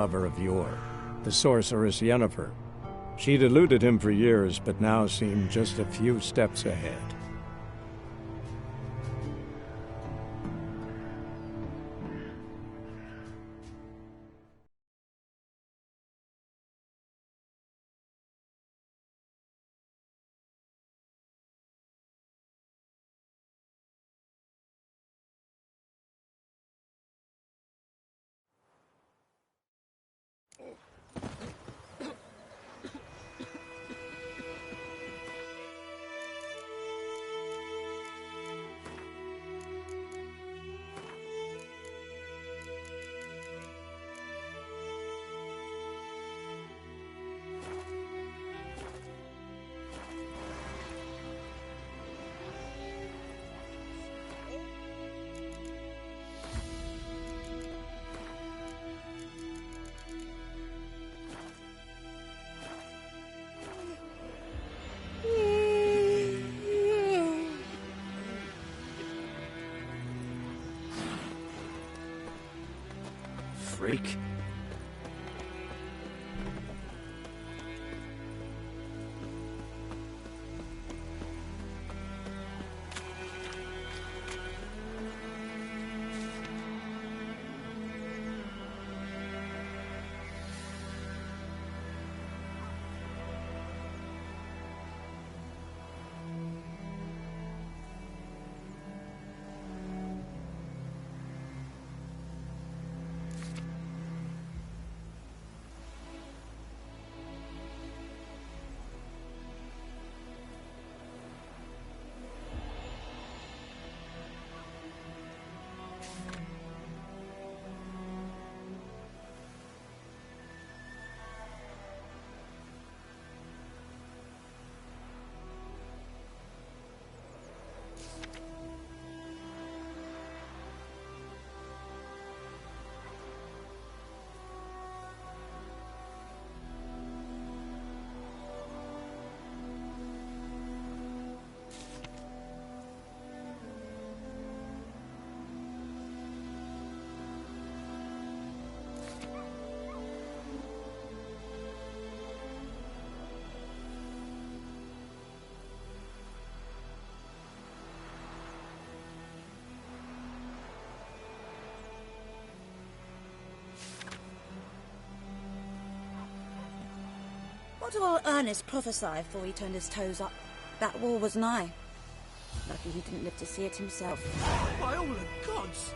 lover of yore, the sorceress Yennefer. She'd eluded him for years, but now seemed just a few steps ahead. Freak. What did old Ernest prophesy before he turned his toes up? That war was nigh. Lucky he didn't live to see it himself. By all the gods!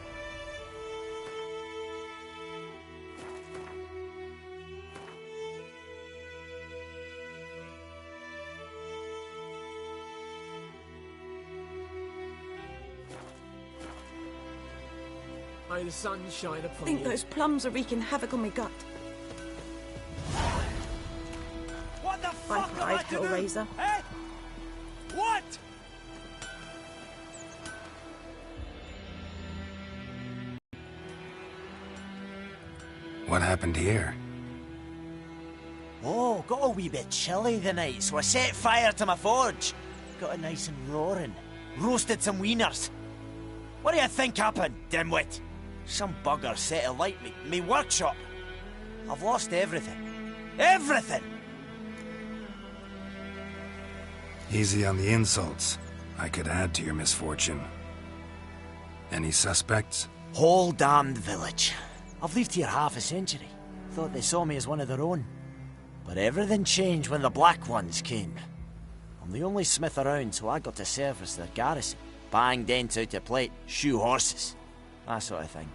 May the sun shine upon I think you. those plums are wreaking havoc on my gut. What the fuck am I to do? Hellraiser. Eh? What? What happened here? Oh, got a wee bit chilly the night, so I set fire to my forge. Got it nice and roaring. Roasted some wieners. What do you think happened, dimwit? Some bugger set alight me workshop. I've lost everything. Everything! Easy on the insults. I could add to your misfortune. Any suspects? Whole damned village. I've lived here half a century. Thought they saw me as one of their own. But everything changed when the Black Ones came. I'm the only smith around, so I got to service their garrison. Bang dents out of plate, shoe horses. That sort of thing.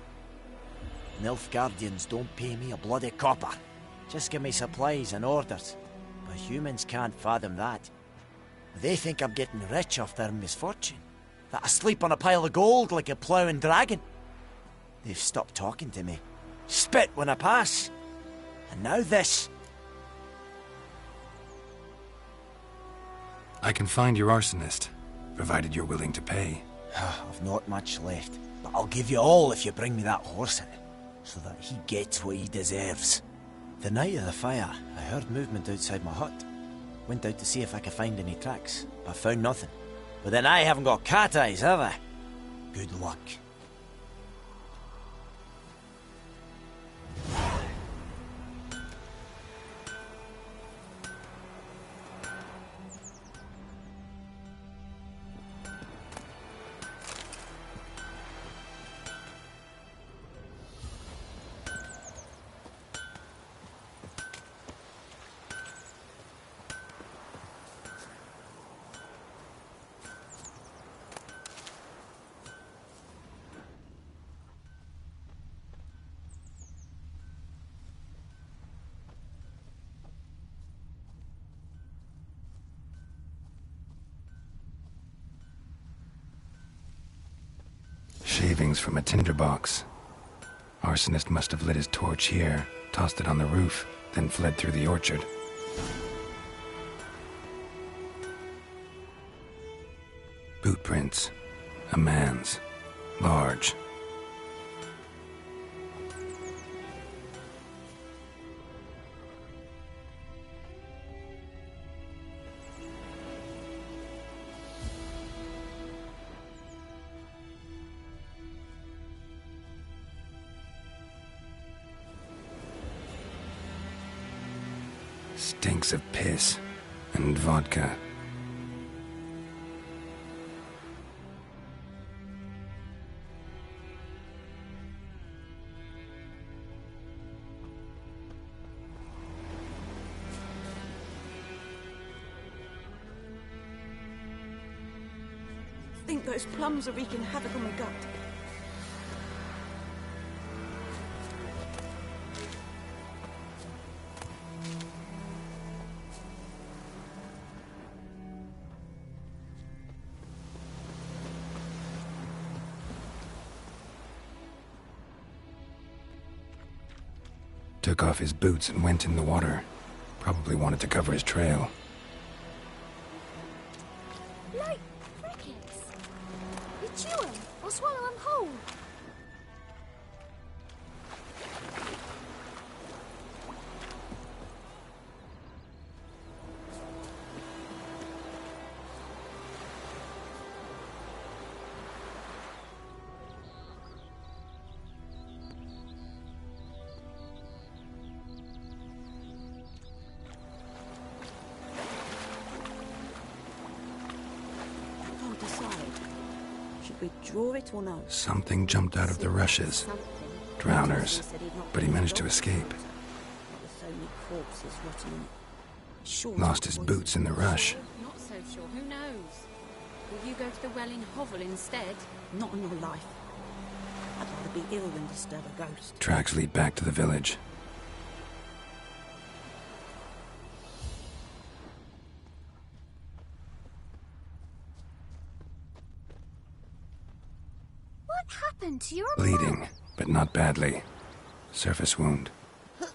Nilfgaardians don't pay me a bloody copper. Just give me supplies and orders. But humans can't fathom that. They think I'm getting rich off their misfortune. That I sleep on a pile of gold like a ploughing dragon. They've stopped talking to me. Spit when I pass. And now this. I can find your arsonist, provided you're willing to pay. I've not much left, but I'll give you all if you bring me that horse in, so that he gets what he deserves. The night of the fire, I heard movement outside my hut. Went out to see if I could find any tracks, but found nothing. But then I haven't got cat eyes, have I? Good luck. Shavings from a tinderbox. Arsonist must have lit his torch here, tossed it on the roof, then fled through the orchard. Boot prints. A man's. Large. Stinks of piss and vodka. I think those plums are wreaking havoc on my gut. Took off his boots and went in the water. Probably wanted to cover his trail. Like crickets. You chew 'em or swallow 'em whole. Should we draw it or no? Something jumped out of the rushes. Drowners. But he managed to escape. So many corpses rotting in it. Sure Lost his boots in the rush. Not so sure. Who knows? Will you go to the well in Hovel instead? Not on your life. I'd rather be ill than disturb a ghost. Tracks lead back to the village. What happened to your Bleeding, mum? but not badly. Surface wound. Oh,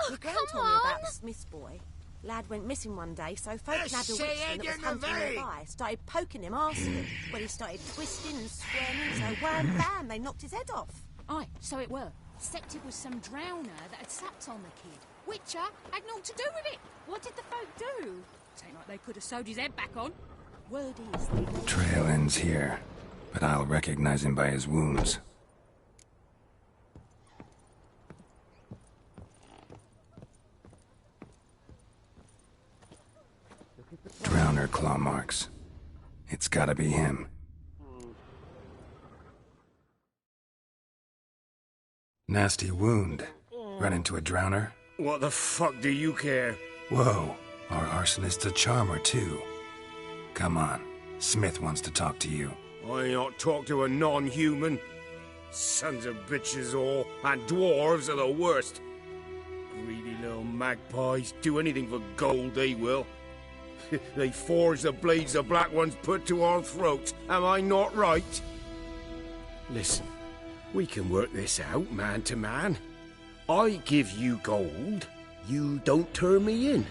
Your come girl told me about on! the Smith's boy. Lad went missing one day, so folk nabbed a say witchman that it was in hunting the vein. nearby. Started poking him, asking him. Well, he started twisting and squirming, so wham bam, they knocked his head off. Aye, so it were. Except it was some drowner that had sapped on the kid. Witcher had naught to do with it. What did the folk do? Ain't like they could have sewed his head back on. Word is, they know. Trail ends here, but I'll recognize him by his wounds. Drowner claw marks. It's gotta be him. Nasty wound. Run into a drowner? What the fuck do you care? Whoa, our arsonist's a charmer too. Come on, Smith wants to talk to you. I ain't not talk to a non-human. Sons of bitches all, and dwarves are the worst. Greedy little magpies, do anything for gold, they will. They forge the blades the black ones put to our throats. Am I not right? Listen, we can work this out man to man. I give you gold, you don't turn me in.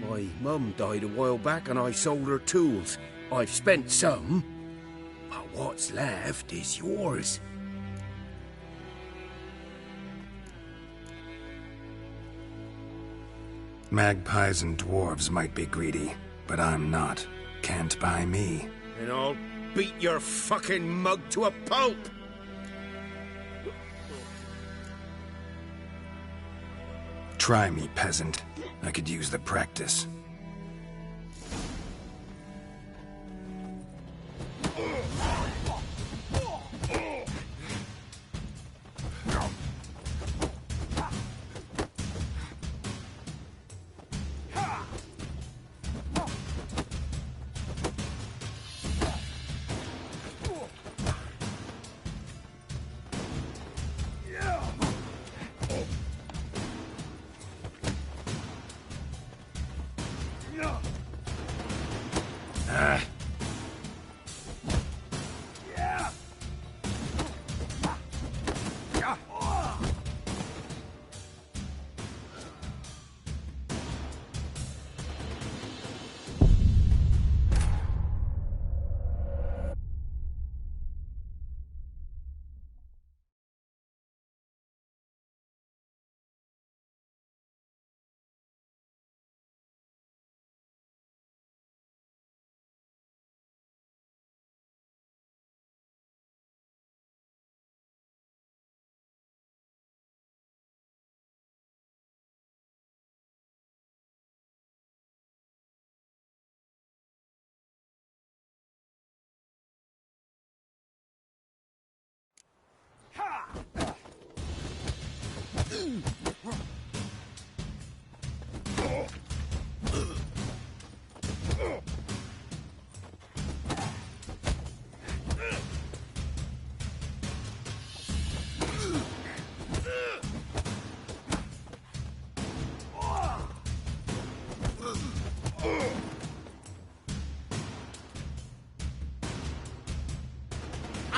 My mum died a while back and I sold her tools. I've spent some, but what's left is yours. Magpies and dwarves might be greedy, but I'm not. Can't buy me. And I'll beat your fucking mug to a pulp! Try me, peasant. I could use the practice.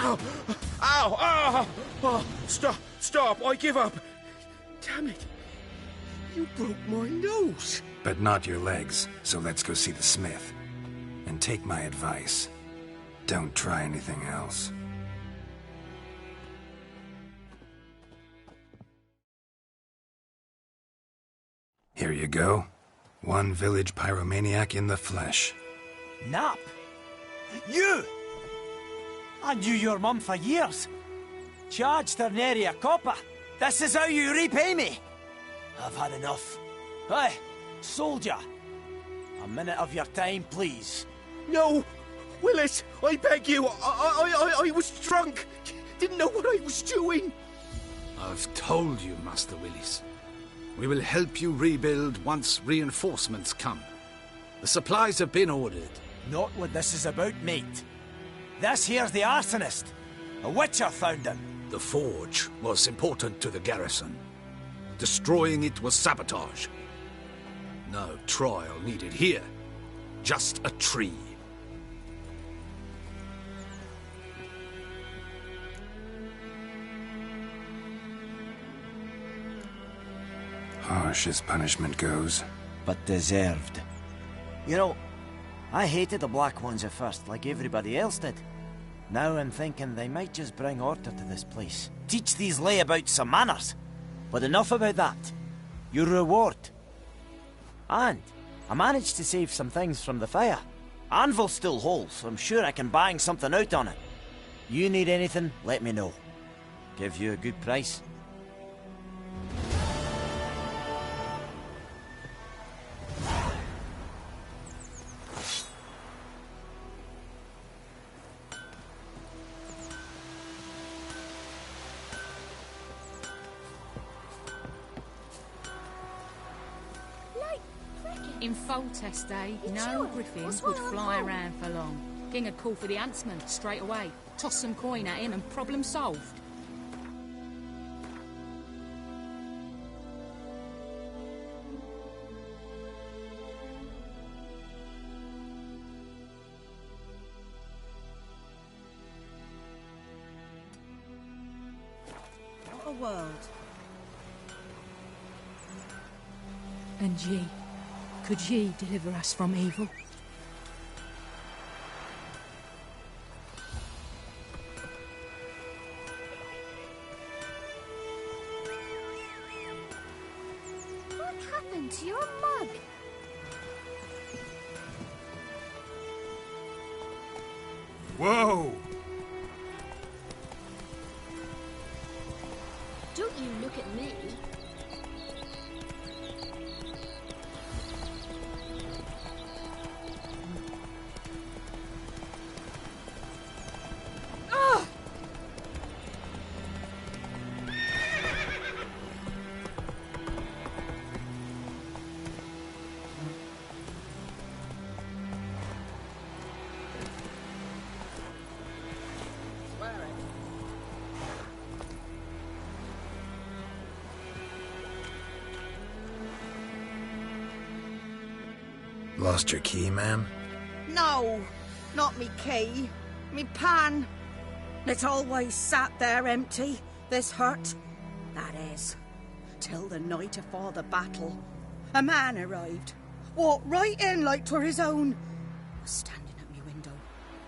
Ow! Ow! Ow! Oh, stop! Stop! I give up! Damn it! You broke my nose! But not your legs, so let's go see the smith. And take my advice. Don't try anything else. Here you go. One village pyromaniac in the flesh. Nap? You! I knew your mum for years. Charged her nary a copper. This is how you repay me. I've had enough. Hey, soldier. A minute of your time, please. No! Willis, I beg you! I was drunk! Didn't know what I was doing! I've told you, Master Willis. We will help you rebuild once reinforcements come. The supplies have been ordered. Not what this is about, mate. This here's the arsonist. A witcher found him. The forge was important to the garrison. Destroying it was sabotage. No trial needed here. Just a tree. Harsh as punishment goes. But deserved. You know, I hated the Black Ones at first, like everybody else did. Now I'm thinking they might just bring order to this place. Teach these layabouts some manners. But enough about that. Your reward. And I managed to save some things from the fire. Anvil's still whole, so I'm sure I can bang something out on it. You need anything, let me know. Give you a good price. In Foltest day, no griffins would fly around for long. King would call for the huntsman straight away, toss some coin at him and problem solved. What a world. And ye, could ye deliver us from evil? What happened to your mug? Whoa! Don't you look at me. Lost your key, ma'am? No, not me key. Me pan. It's always sat there empty, this hut. That is, till the night afore the battle. A man arrived, walked right in like 'twere his own. Was standing at me window,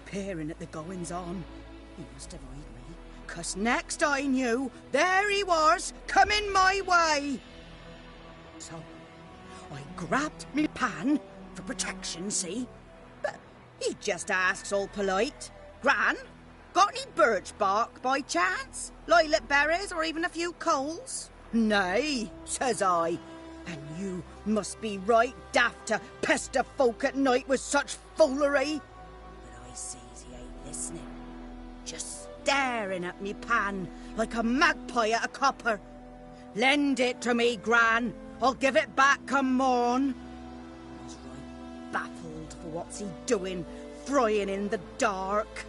peering at the goings-on. He must have eyed me, 'cause next I knew, there he was, coming my way. So, I grabbed me pan, for protection, see? But he just asks all polite, Gran, got any birch bark by chance? Lilac berries or even a few coals? Nay, says I. And you must be right daft to pester folk at night with such foolery. But I sees he ain't listening. Just staring at me pan like a magpie at a copper. Lend it to me, Gran. I'll give it back come morn. He's right baffled for what's he doing, frying in the dark.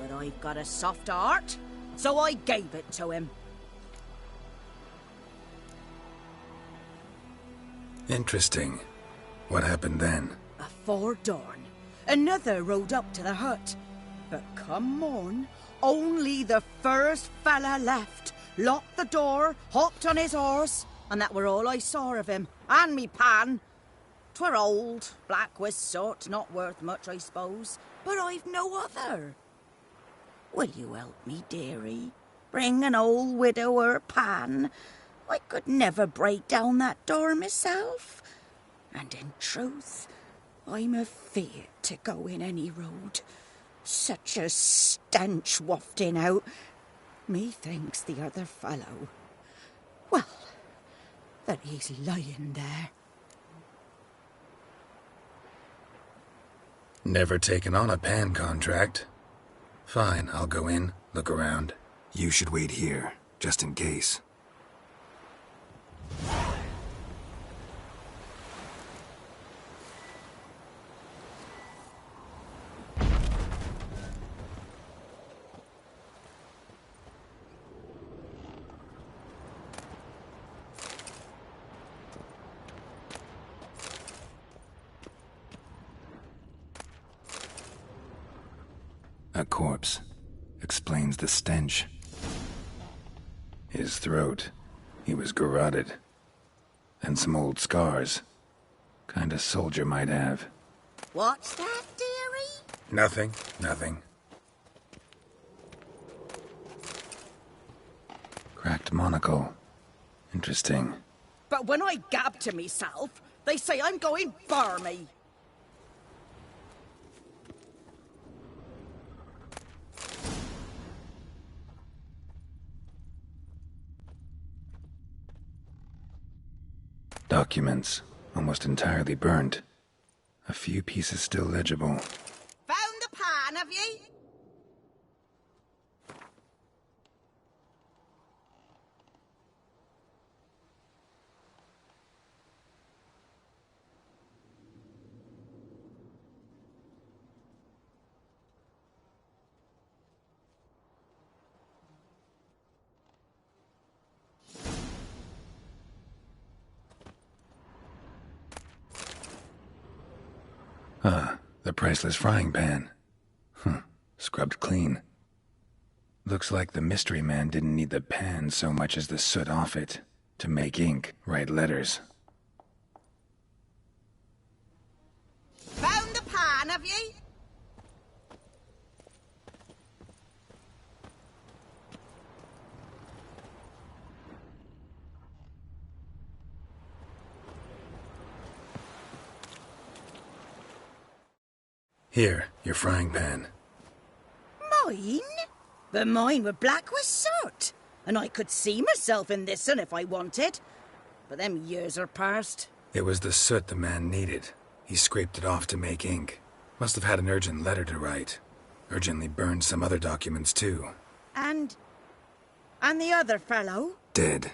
But I've got a soft heart, so I gave it to him. Interesting. What happened then? Afore dawn, another rode up to the hut. But come morn, only the first fella left, locked the door, hopped on his horse, and that were all I saw of him, and me pan. 'Twere old, black with soot, not worth much, I suppose, but I've no other. Will you help me, dearie? Bring an old widower pan. I could never break down that door myself. And in truth, I'm afeard to go in any road. Such a stench wafting out. Methinks the other fellow, well, that he's lying there. Never taken on a pan contract. Fine, I'll go in, look around. You should wait here, just in case. A corpse. Explains the stench. His throat. He was garroted. And some old scars. Kind of soldier might have. What's that, dearie? Nothing. Cracked monocle. Interesting. But when I gab to myself, they say I'm going barmy. Documents, almost entirely burnt. A few pieces still legible. Found the pan, have ye? The priceless frying pan. Scrubbed clean. Looks like the mystery man didn't need the pan so much as the soot off it to make ink, write letters. Found the pan, have ye? Here, your frying pan. Mine? But mine were black with soot, and I could see myself in this one if I wanted. But them years are past. It was the soot the man needed. He scraped it off to make ink. Must have had an urgent letter to write. Urgently burned some other documents too. And the other fellow? Dead.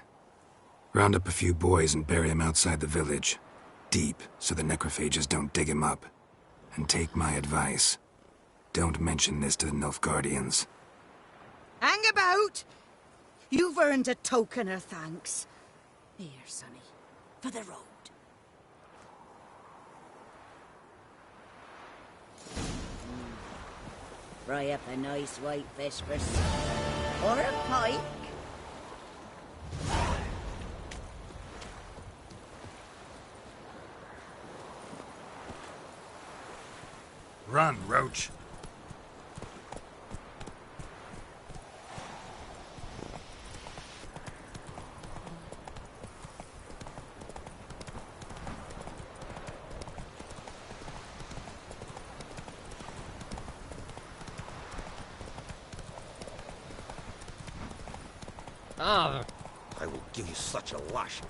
Round up a few boys and bury him outside the village. Deep, so the necrophages don't dig him up. And take my advice. Don't mention this to the Nilfgaardians. Hang about! You've earned a token of thanks. Here, sonny, for the road. Fry up a nice white fish for supper. Or a pike. Run, Roach. I will give you such a lash.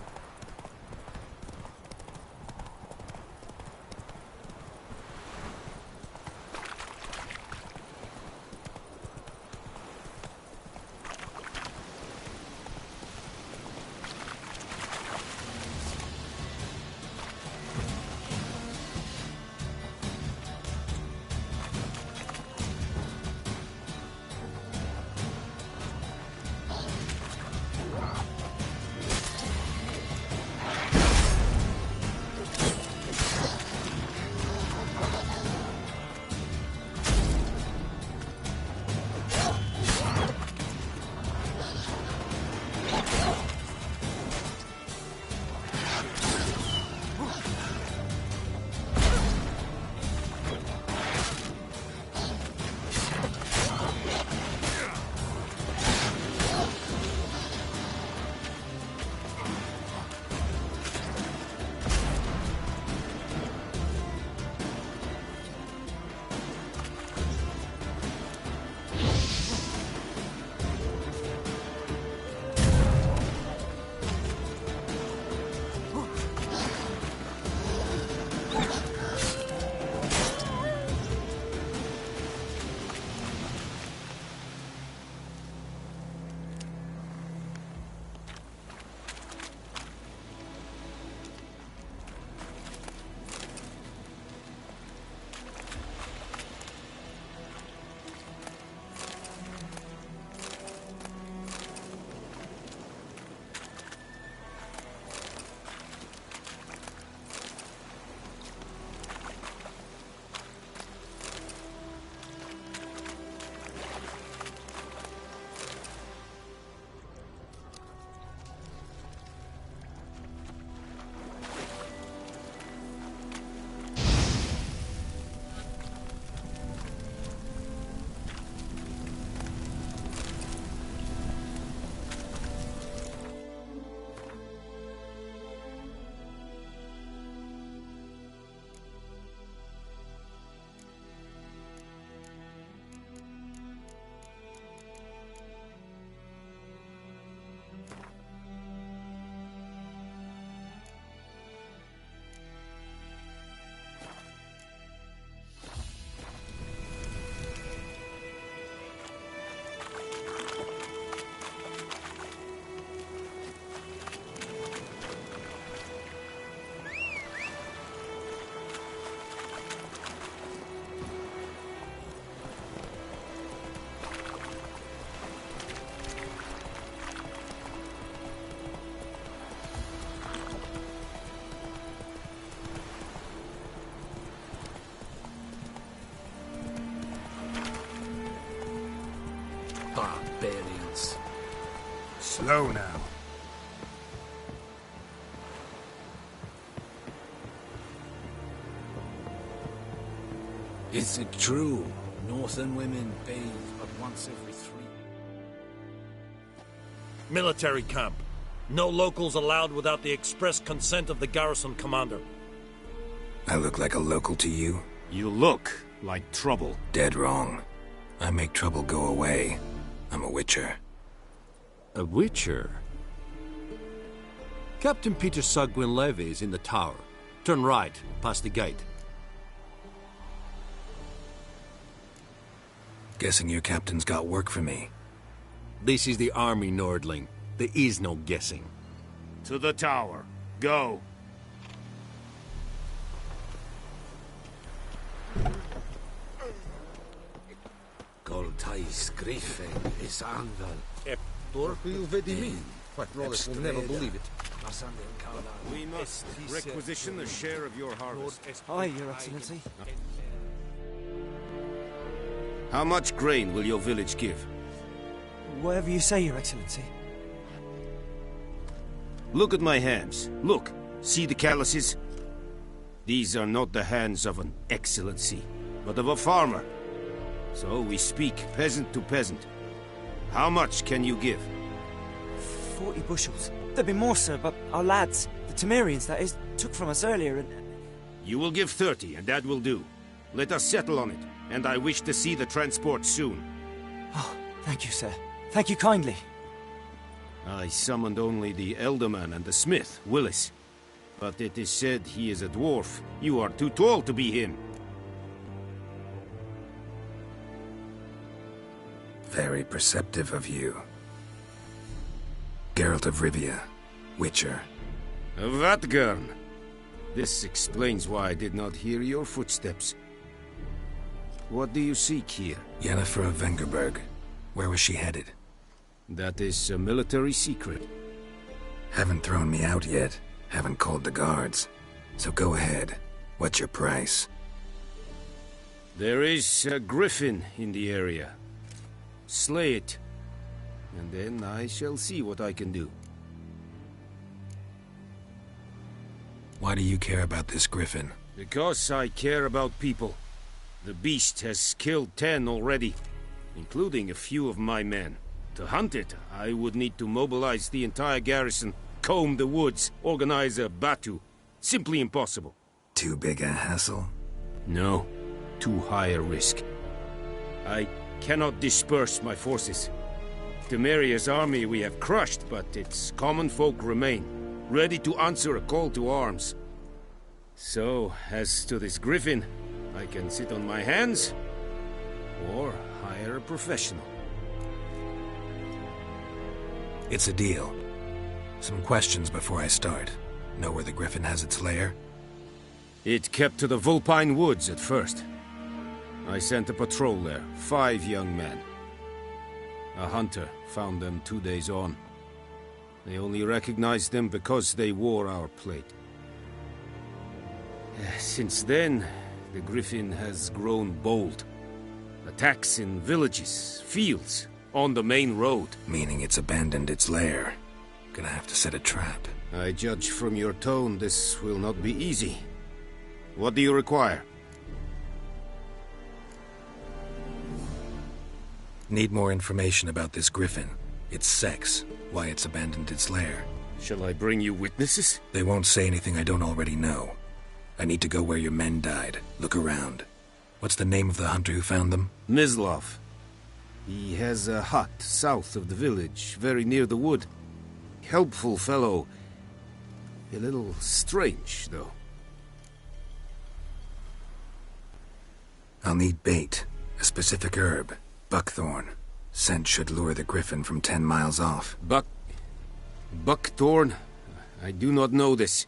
Slow now. Is it true? Northern women bathe but once every 3... Military camp. No locals allowed without the express consent of the garrison commander. I look like a local to you? You look like trouble. Dead wrong. I make trouble go away. I'm a witcher. A witcher? Captain Peter Sugwin Levy is in the tower. Turn right, past the gate. Guessing your captain's got work for me. This is the army, Nordling. There is no guessing. To the tower. Go. Goltais Griffin is anvel. You vedi me. My Rolex will never believe it. We must requisition a share of your harvest. Aye, Your Excellency. How much grain will your village give? Whatever you say, Your Excellency. Look at my hands. Look. See the calluses? These are not the hands of an excellency, but of a farmer. So we speak peasant to peasant. How much can you give? 40 bushels. There'd be more, sir, but our lads, the Temerians, that is, took from us earlier and... You will give 30, and that will do. Let us settle on it, and I wish to see the transport soon. Oh, thank you, sir. Thank you kindly. I summoned only the Elderman and the smith, Willis. But it is said he is a dwarf. You are too tall to be him. Very perceptive of you. Geralt of Rivia, Witcher. Vatgern. This explains why I did not hear your footsteps. What do you seek here? Yennefer of Vengerberg. Where was she headed? That is a military secret. Haven't thrown me out yet. Haven't called the guards. So go ahead. What's your price? There is a griffin in the area. Slay it, and then I shall see what I can do. Why do you care about this griffin? Because I care about people. The beast has killed 10 already, including a few of my men. To hunt it, I would need to mobilize the entire garrison, comb the woods, organize a batu. Simply impossible. Too big a hassle? No, too high a risk. I cannot disperse my forces. Temeria's army we have crushed, but its common folk remain, ready to answer a call to arms. So, as to this griffin, I can sit on my hands, or hire a professional. It's a deal. Some questions before I start. Know where the griffin has its lair? It kept to the Vulpine Woods at first. I sent a patrol there, 5 young men. A hunter found them 2 days on. They only recognized them because they wore our plate. Since then, the griffin has grown bold. Attacks in villages, fields, on the main road. Meaning it's abandoned its lair. Gonna have to set a trap. I judge from your tone this will not be easy. What do you require? Need more information about this griffin. Its sex, why it's abandoned its lair. Shall I bring you witnesses? They won't say anything I don't already know. I need to go where your men died. Look around. What's the name of the hunter who found them? Mislov. He has a hut south of the village, very near the wood. Helpful fellow. A little strange, though. I'll need bait. A specific herb. Buckthorn. Scent should lure the griffin from 10 miles off. Buckthorn? I do not know this.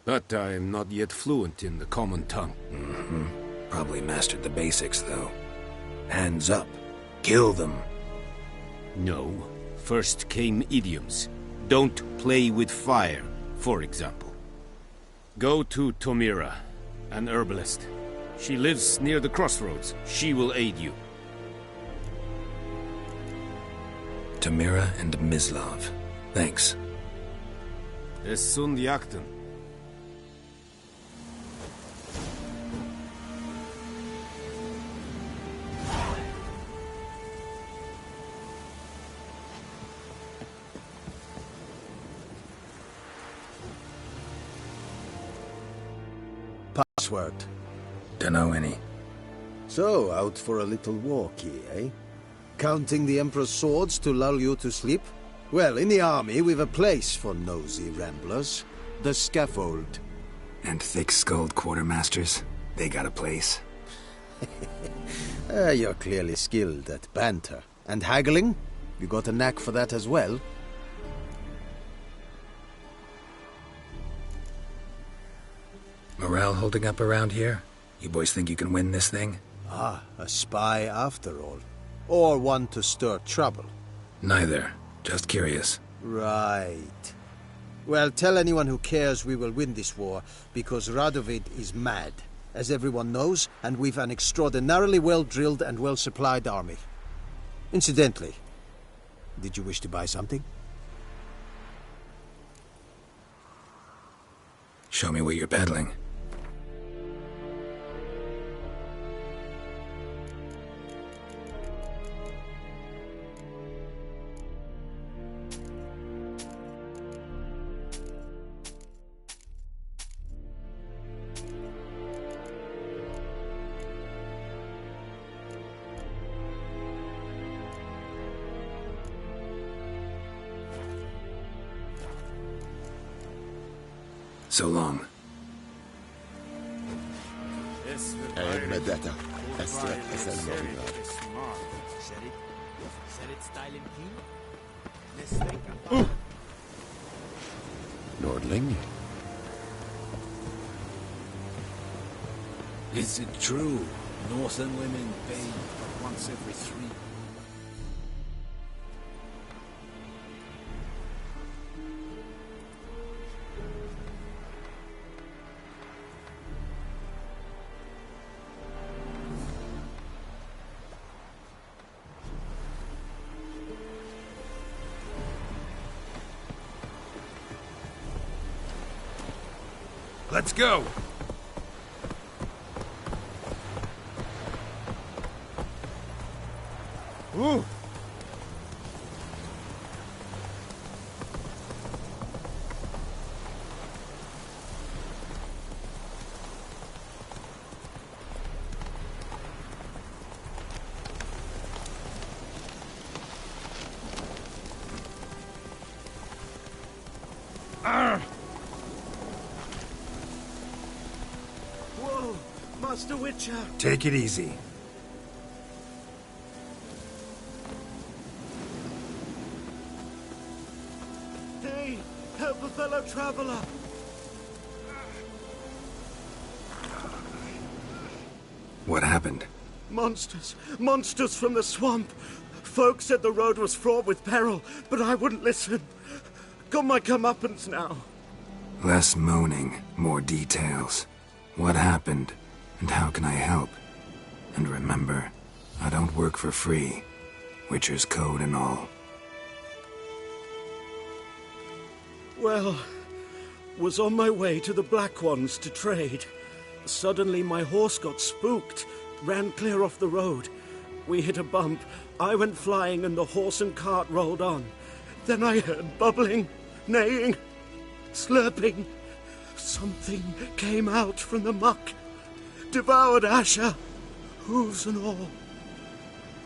But I am not yet fluent in the common tongue. Probably mastered the basics, though. Hands up. Kill them. No. First came idioms. Don't play with fire, for example. Go to Tomira, an herbalist. She lives near the crossroads. She will aid you. Tamira and Mislav. Thanks. Es sunt jakten. Password. Dunno any. So, out for a little walkie, eh? Counting the Emperor's swords to lull you to sleep? Well, in the army, we've a place for nosy ramblers. The scaffold. And thick-skulled quartermasters? They got a place. You're clearly skilled at banter. And haggling? You got a knack for that as well? Morale holding up around here? You boys think you can win this thing? Ah, a spy after all. Or one to stir trouble. Neither. Just curious. Right. Well, tell anyone who cares we will win this war, because Radovid is mad, as everyone knows, and we've an extraordinarily well-drilled and well-supplied army. Incidentally, did you wish to buy something? Show me what you're peddling. So long. Nordling? Is it true? Northern women bathe but once every 3. Let's go! Ooh! Whoa! Master Witcher! Take it easy. Hey! Help a fellow traveler! What happened? Monsters! Monsters from the swamp! Folk said the road was fraught with peril, but I wouldn't listen. Got my comeuppance now. Less moaning, more details. What happened, and how can I help? And remember, I don't work for free. Witcher's code and all. Well, was on my way to the Black Ones to trade. Suddenly my horse got spooked, ran clear off the road. We hit a bump, I went flying and the horse and cart rolled on. Then I heard bubbling, neighing, slurping. Something came out from the muck, devoured Asher, hooves and all.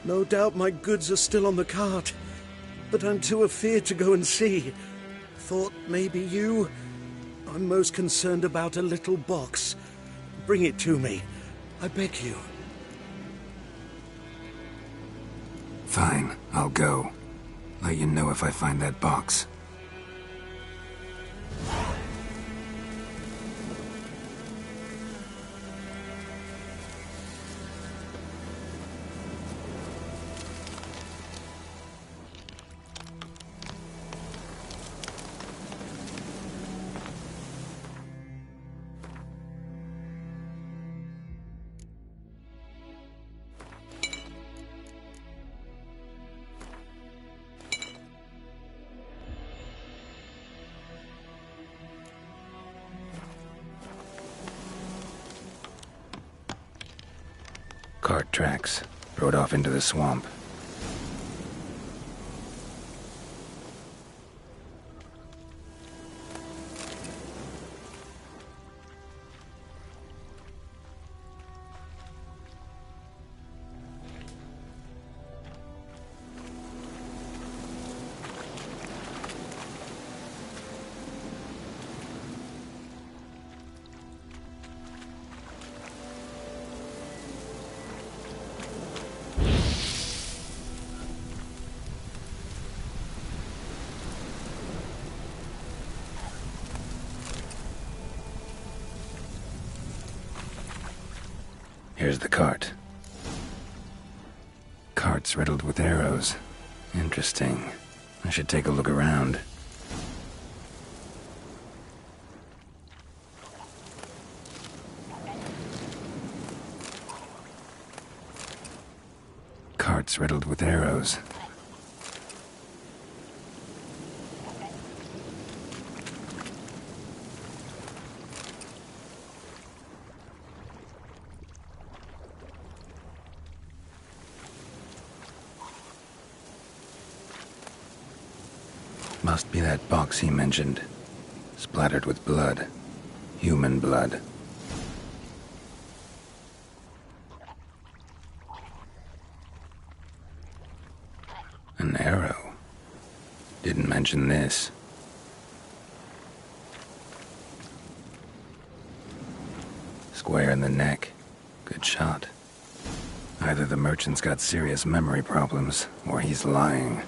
No doubt my goods are still on the cart, but I'm too afeard to go and see. Thought maybe you... I'm most concerned about a little box. Bring it to me, I beg you. Fine, I'll go. Let you know if I find that box. cart tracks. Rode off into the swamp. Here's the cart. Cart's riddled with arrows. Interesting. I should take a look around. Cart's riddled with arrows. Must be that box he mentioned. Splattered with blood. Human blood. An arrow. Didn't mention this. Square in the neck. Good shot. Either the merchant's got serious memory problems, or he's lying.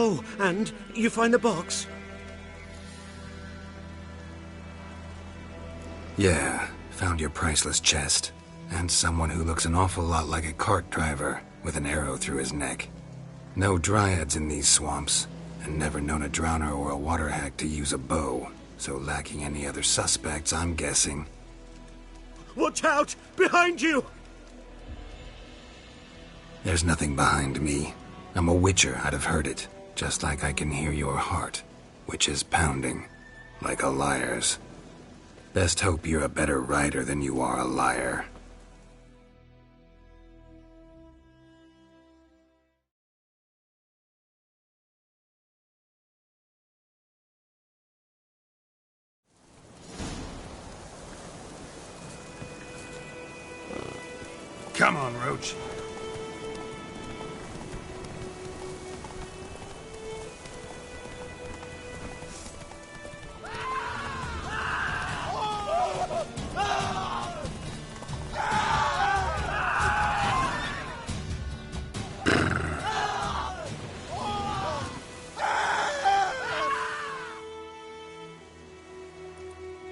Oh, and you find the box? Yeah, found your priceless chest. And someone who looks an awful lot like a cart driver, with an arrow through his neck. No dryads in these swamps, and never known a drowner or a water hack to use a bow, so lacking any other suspects, I'm guessing. Watch out! Behind you! There's nothing behind me. I'm a witcher, I'd have heard it. Just like I can hear your heart, which is pounding, like a liar's. Best hope you're a better rider than you are a liar. Come on, Roach.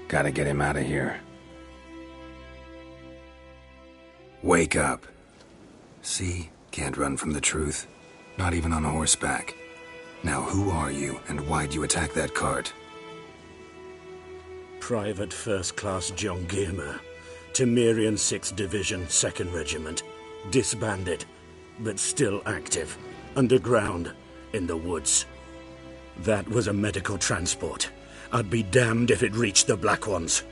Gotta get him out of here. Wake up. See? Can't run from the truth. Not even on horseback. Now who are you, and why'd you attack that cart? Private First Class John Giermer, Temerian 6th Division, 2nd Regiment. Disbanded, but still active. Underground, in the woods. That was a medical transport. I'd be damned if it reached the Black Ones.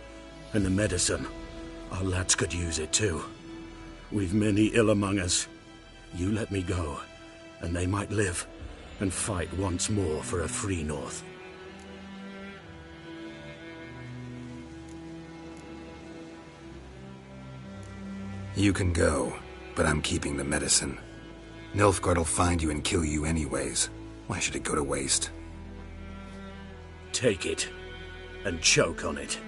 And the medicine, our lads could use it too. We've many ill among us. You let me go, and they might live and fight once more for a free North. You can go, but I'm keeping the medicine. Nilfgaard will find you and kill you anyways. Why should it go to waste? Take it, and choke on it.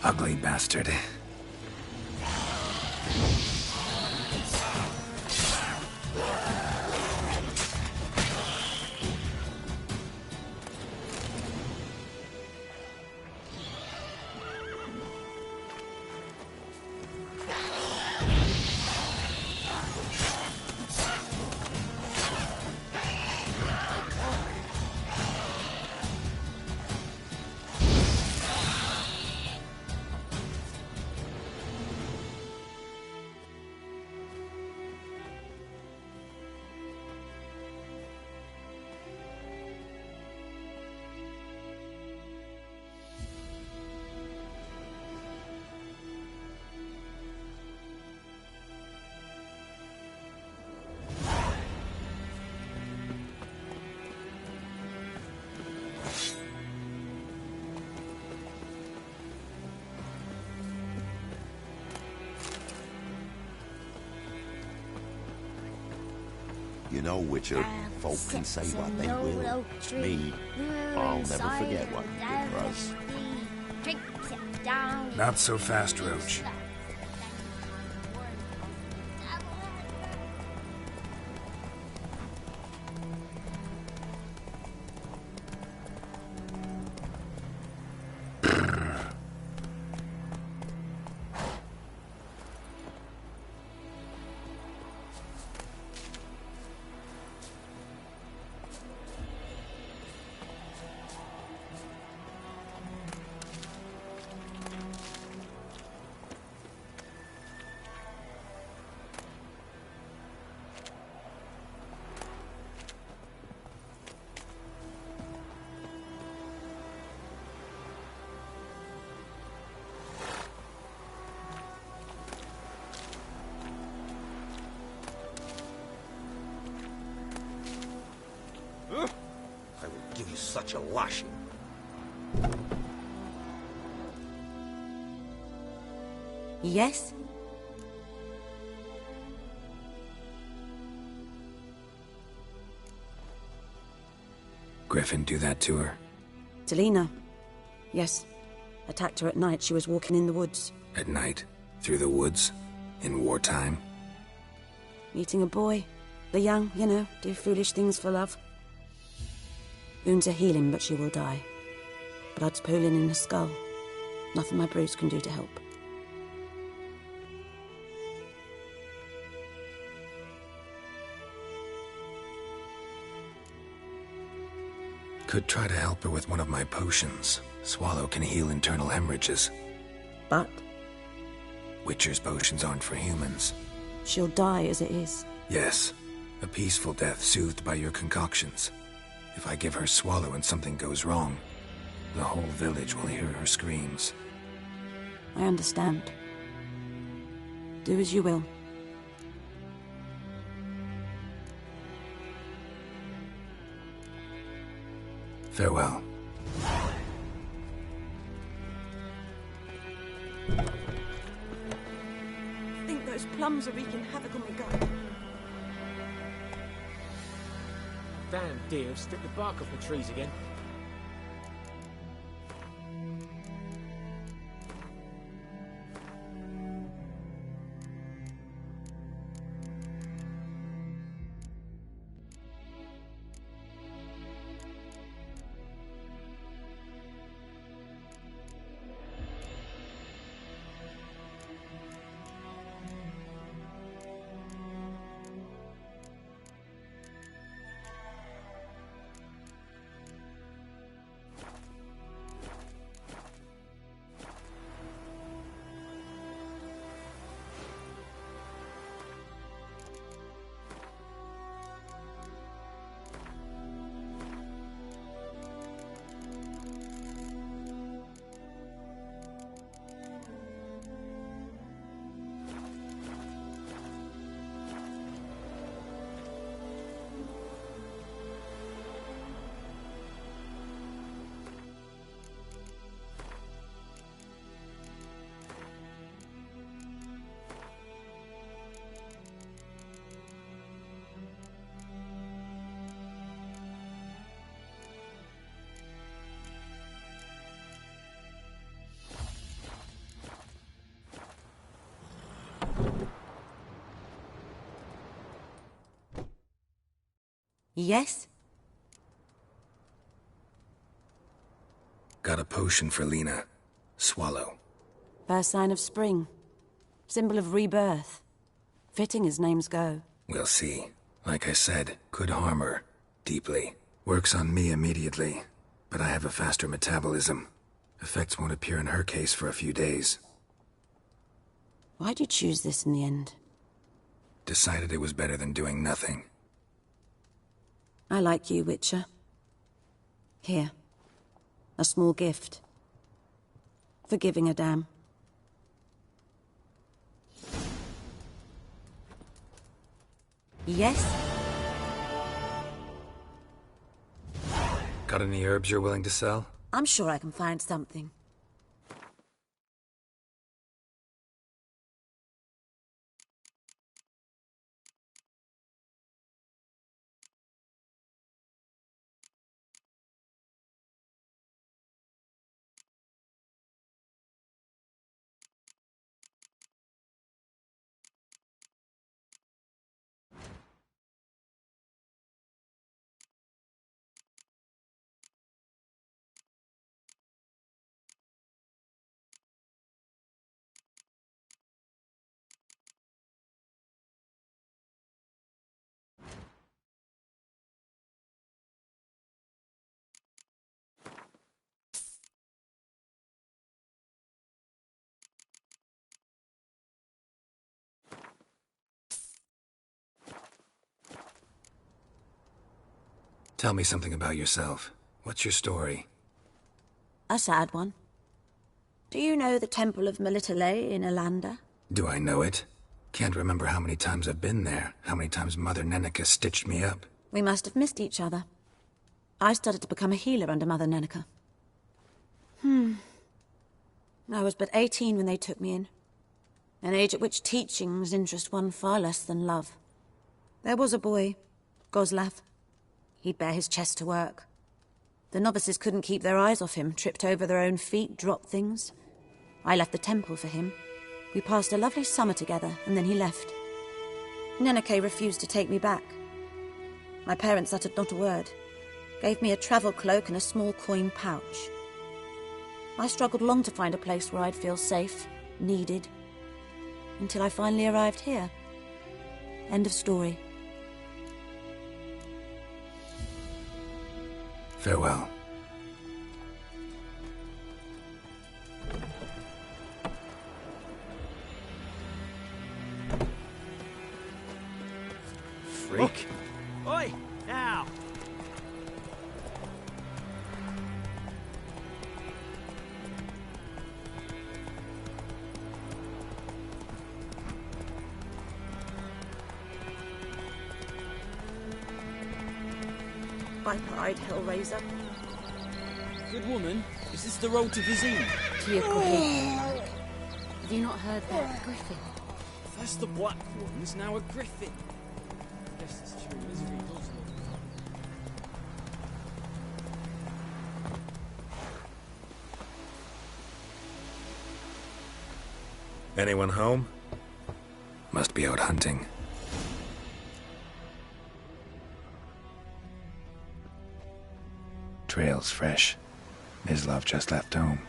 Ugly bastard. You know, Witcher, folk can say what they will. Me, I'll never forget what you did for us. Not so fast, Roach. I will give you such a lashing. Yes? Griffin do that to her? Delina. Yes. Attacked her at night. She was walking in the woods. At night? Through the woods? In wartime? Meeting a boy. The young, you know, do foolish things for love. Wounds are healing, but she will die. Blood's pooling in her skull. Nothing my brutes can do to help. Could try to help her with one of my potions. Swallow can heal internal hemorrhages. But? Witcher's potions aren't for humans. She'll die as it is. Yes. A peaceful death soothed by your concoctions. If I give her Swallow and something goes wrong, the whole village will hear her screams. I understand. Do as you will. Farewell. Those plums are wreaking havoc on my gut. Damn deer have stripped the bark off the trees again. Yes? Got a potion for Lena. Swallow. First sign of spring. Symbol of rebirth. Fitting as names go. We'll see. Like I said, could harm her. Deeply. Works on me immediately. But I have a faster metabolism. Effects won't appear in her case for a few days. Why'd you choose this in the end? Decided it was better than doing nothing. I like you, Witcher. Here. A small gift. For giving a damn. Yes? Got any herbs you're willing to sell? I'm sure I can find something. Tell me something about yourself. What's your story? A sad one. Do you know the Temple of Melitele in Alanda? Do I know it? Can't remember how many times I've been there, how many times Mother Neneka stitched me up. We must have missed each other. I started to become a healer under Mother Neneka. I was but 18 when they took me in. An age at which teachings interest one far less than love. There was a boy, Goslav. He'd bare his chest to work. The novices couldn't keep their eyes off him, tripped over their own feet, dropped things. I left the temple for him. We passed a lovely summer together, and then he left. Neneke refused to take me back. My parents uttered not a word. Gave me a travel cloak and a small coin pouch. I struggled long to find a place where I'd feel safe, needed, until I finally arrived here. End of story. Farewell. Freak. Oh. Oi, now! Viper-eyed Hellraiser. Good woman, is this the road to Vizine? Have you not heard that, Griffin? That's the Black One's now a griffin. I guess it's true, misery does look. Anyone home? Must be out hunting. Trail's fresh. Mislav just left home.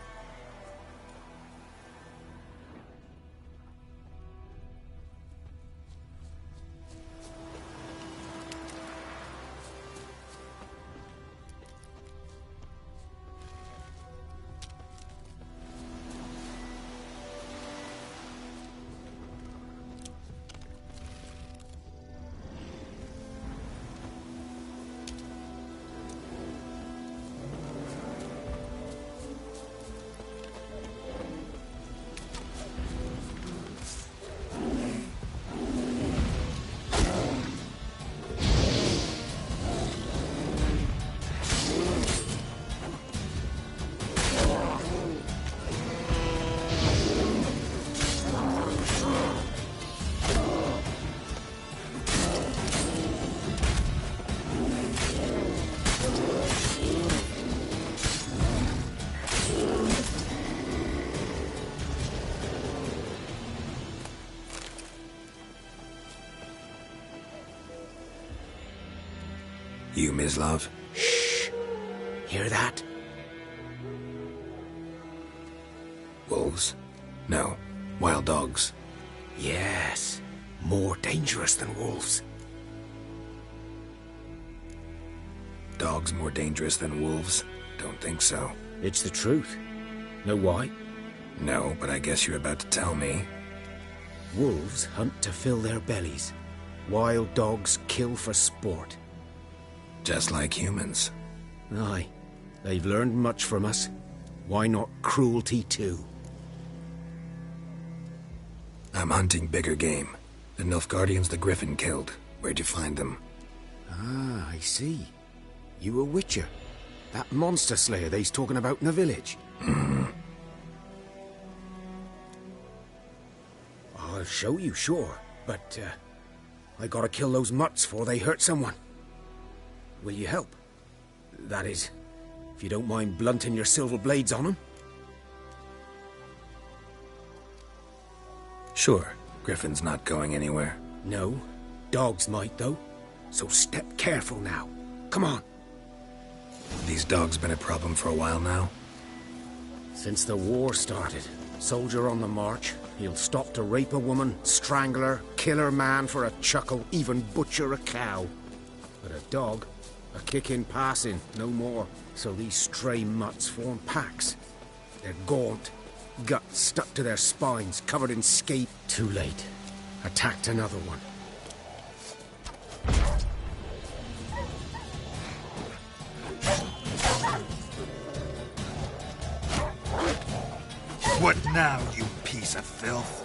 You, Mislav? Shh! Hear that? Wolves? No. Wild dogs. Yes. More dangerous than wolves. Dogs more dangerous than wolves? Don't think so. It's the truth. Know why? No, but I guess you're about to tell me. Wolves hunt to fill their bellies. Wild dogs kill for sport. Just like humans. Aye. They've learned much from us. Why not cruelty too? I'm hunting bigger game. The Nilfgaardians the Griffin killed. Where'd you find them? Ah, I see. You a witcher. That monster slayer they's talking about in the village. I'll show you, sure. But, I gotta kill those mutts before they hurt someone. Will you help? That is, if you don't mind blunting your silver blades on them. Sure. Griffin's not going anywhere. No. Dogs might, though. So step careful now. Come on. These dogs been a problem for a while now? Since the war started. Soldier on the march. He'll stop to rape a woman, strangle her, kill her man for a chuckle, even butcher a cow. But a dog, a kick in passing, no more. So these stray mutts form packs. They're gaunt, guts stuck to their spines, covered in scape. Too late. Attacked another one. What now, you piece of filth?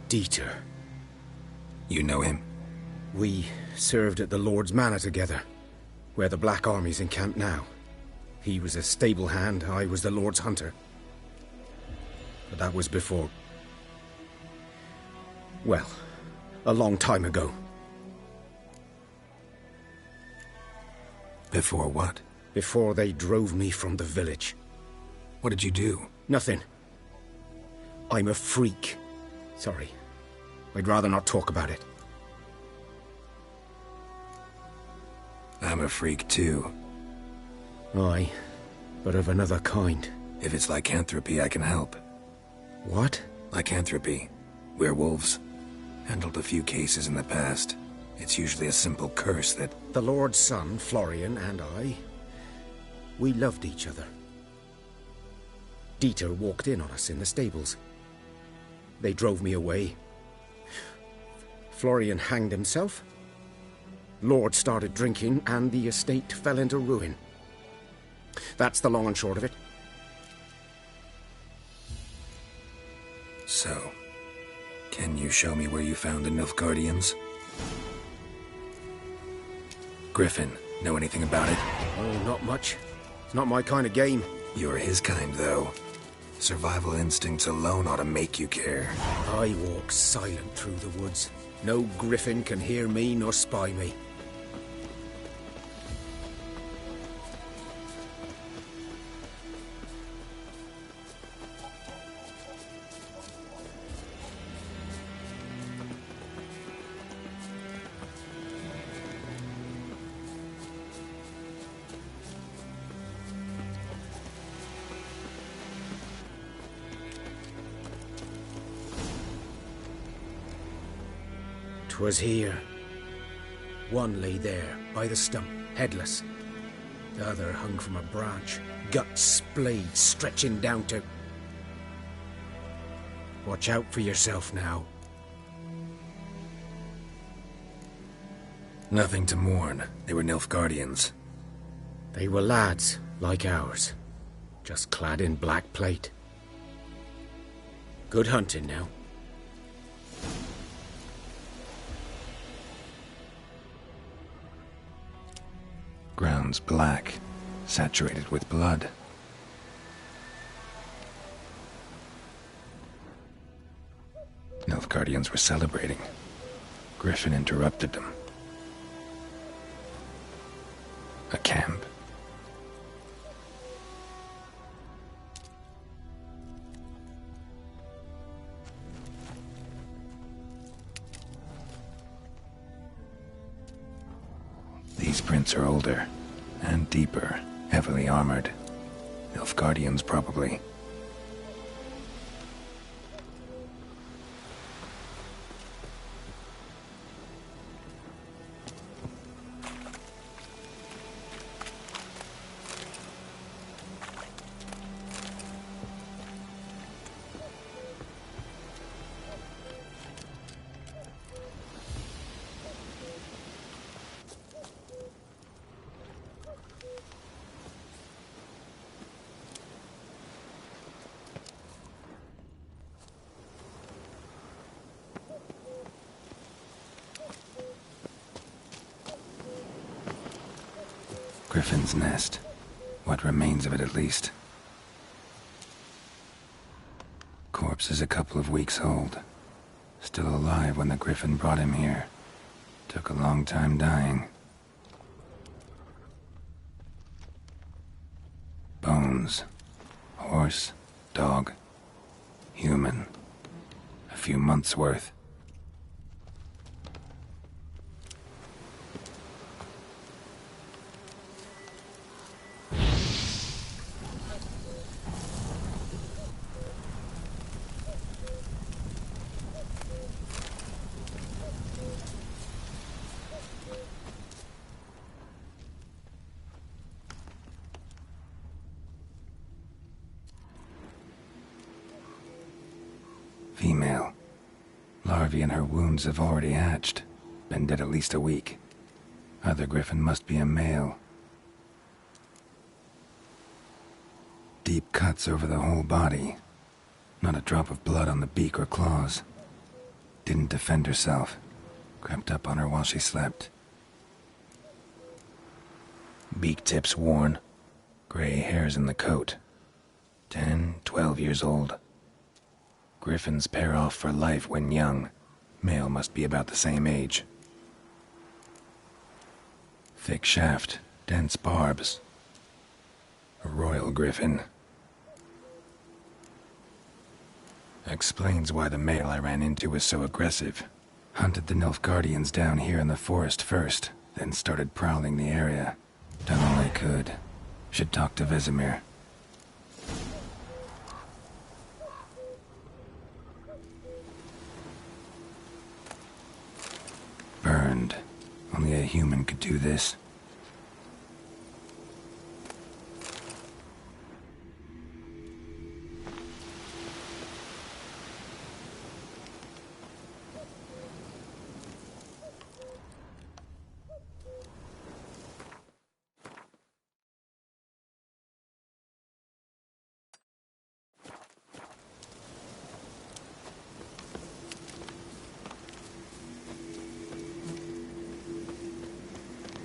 Dieter. You know him? We served at the Lord's Manor together, where the Black Army's encamped now. He was a stable hand, I was the Lord's hunter. But that was before... well, a long time ago. Before what? Before they drove me from the village. What did you do? Nothing. I'm a freak. Sorry. I'd rather not talk about it. I'm a freak too. Aye, but of another kind. If it's lycanthropy, I can help. What? Lycanthropy. Werewolves. Handled a few cases in the past. It's usually a simple curse that... The Lord's son, Florian, and I... we loved each other. Dieter walked in on us in the stables. They drove me away. Florian hanged himself. Lord started drinking, and the estate fell into ruin. That's the long and short of it. So, can you show me where you found the Nilfgaardians? Griffin, know anything about it? Oh, not much. It's not my kind of game. You're his kind, though. Survival instincts alone ought to make you care. I walk silent through the woods. No griffin can hear me nor spy me. 'Twas here. One lay there, by the stump, headless. The other hung from a branch, guts splayed, stretching down to... Watch out for yourself now. Nothing to mourn. They were Nilfgaardians. They were lads, like ours. Just clad in black plate. Good hunting now. Ground's black, saturated with blood. Nilfgaardians were celebrating. Griffin interrupted them. A camp. These prints are older, and deeper, heavily armored. Nilfgaardians, probably. Griffin's nest. What remains of it, at least. Corpse is a couple of weeks old. Still alive when the Griffin brought him here. Took a long time dying. Bones. Horse. Dog. Human. A few months' worth. Female. Larvae in her wounds have already hatched. Been dead at least a week. Other Griffin must be a male. Deep cuts over the whole body. Not a drop of blood on the beak or claws. Didn't defend herself. Crept up on her while she slept. Beak tips worn. Gray hairs in the coat. 10, 12 years old. Griffins pair off for life when young. Male must be about the same age. Thick shaft, dense barbs. A royal griffin. Explains why the male I ran into was so aggressive. Hunted the Nilfgaardians down here in the forest first, then started prowling the area. Done all I could. Should talk to Vesemir. Burned. Only a human could do this.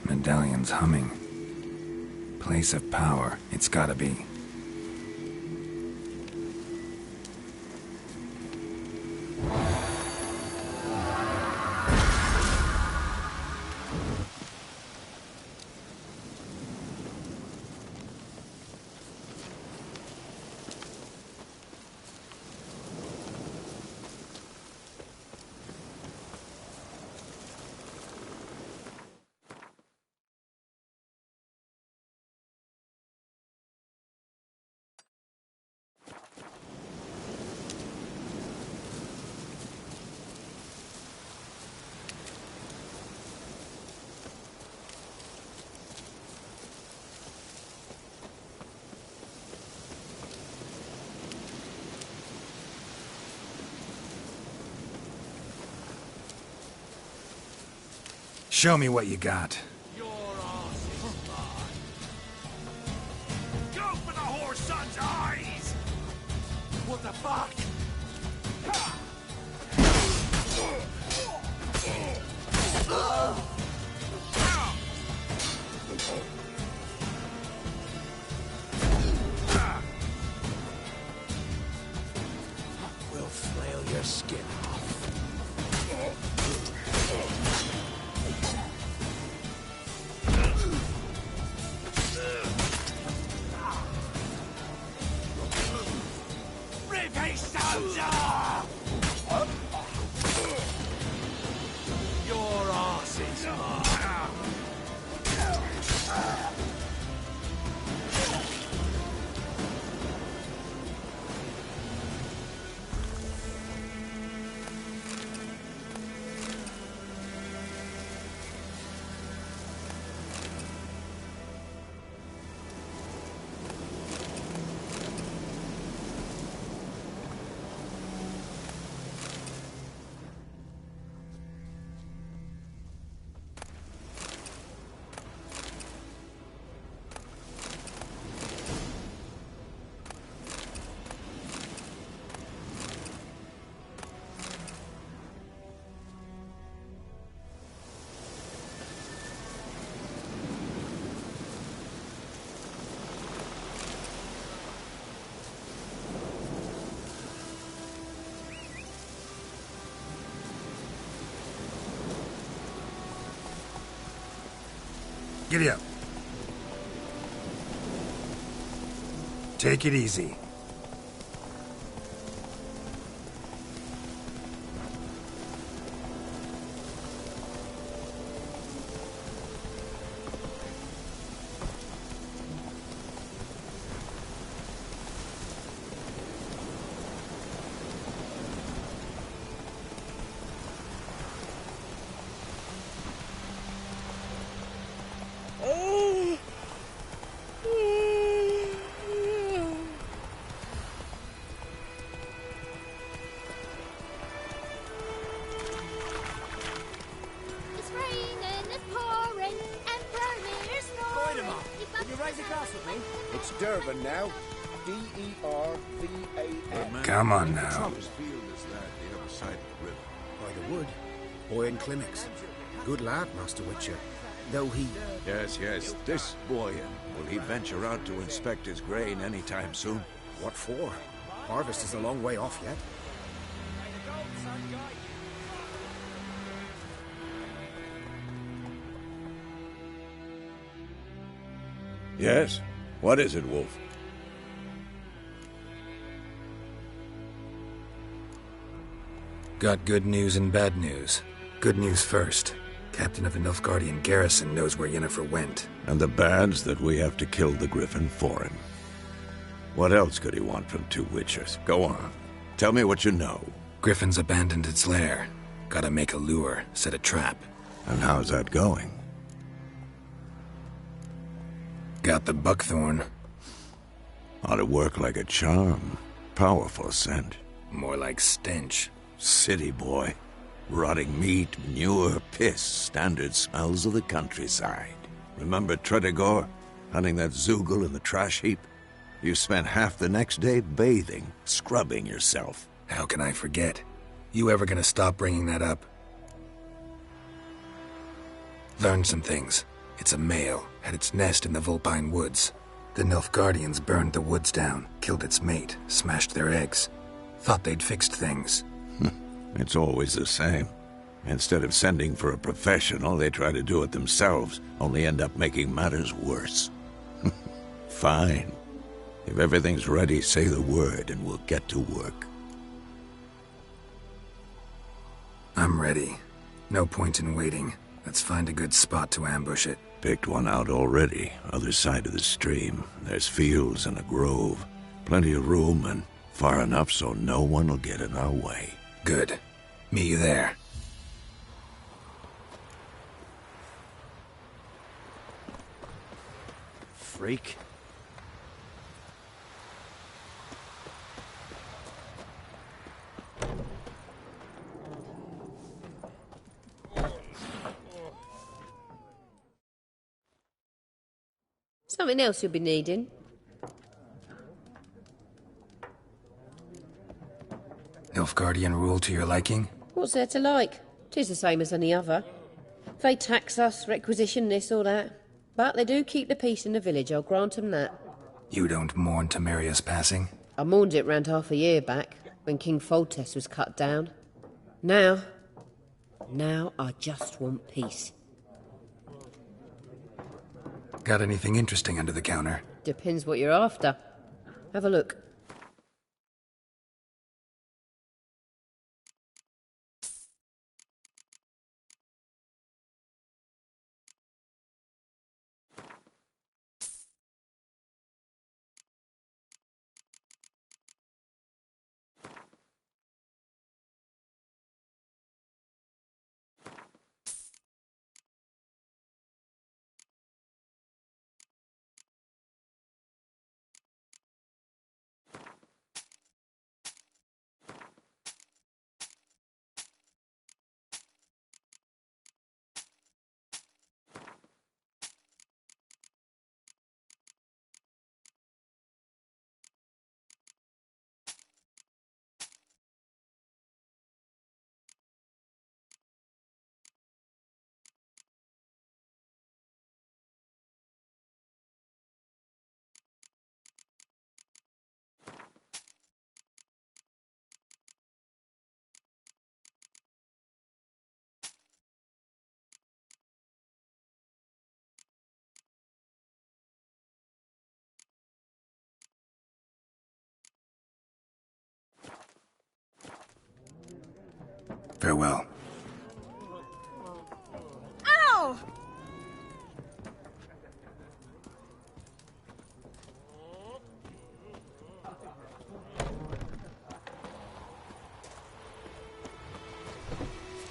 Medallion's humming. Place of power, it's gotta be. Show me what you got. Your arse is mine. Go for the whore's son's eyes! What the fuck? We'll flail your skin off. Your arse is mine. Giddy up. Take it easy. It's raining, it's pouring, and Vermeer's snoring. Will you raise a glass with me? It's Durban now. D-E-R-V-A-N. Come on now. Trump's field is that the other side of the river. By the wood. Boy in clinics. Good lad, Master Witcher. Though he... Yes, yes. This Boyan, will he venture out to inspect his grain anytime soon? What for? Harvest is a long way off yet. Yes? What is it, Wolf? Got good news and bad news. Good news first. Captain of the Nilfgaardian garrison knows where Yennefer went. And the bad's that we have to kill the Griffin for him. What else could he want from two witchers? Go on. Tell me what you know. Griffin's abandoned its lair. Gotta make a lure, set a trap. And how's that going? Got the buckthorn. Ought to work like a charm. Powerful scent. More like stench. City boy. Rotting meat, manure, piss. Standard smells of the countryside. Remember Tredegor? Hunting that Zoogle in the trash heap? You spent half the next day bathing, scrubbing yourself. How can I forget? You ever gonna stop bringing that up? Learned some things. It's a male, had its nest in the Vulpine Woods. The Nilfgaardians burned the woods down, killed its mate, smashed their eggs. Thought they'd fixed things. It's always the same. Instead of sending for a professional, they try to do it themselves, only end up making matters worse. Fine. If everything's ready, say the word and we'll get to work. I'm ready. No point in waiting. Let's find a good spot to ambush it. Picked one out already, other side of the stream. There's fields and a grove. Plenty of room and far enough so no one will get in our way. Good. Meet you there. Freak. Something else you'll be needing. Nilfgaardian rule to your liking? What's there to like? 'Tis the same as any other. They tax us, requisition this or that. But they do keep the peace in the village, I'll grant 'em that. You don't mourn Temeria's passing? I mourned it round half a year back, when King Foltest was cut down. Now I just want peace. Got anything interesting under the counter? Depends what you're after. Have a look. Farewell. Ow!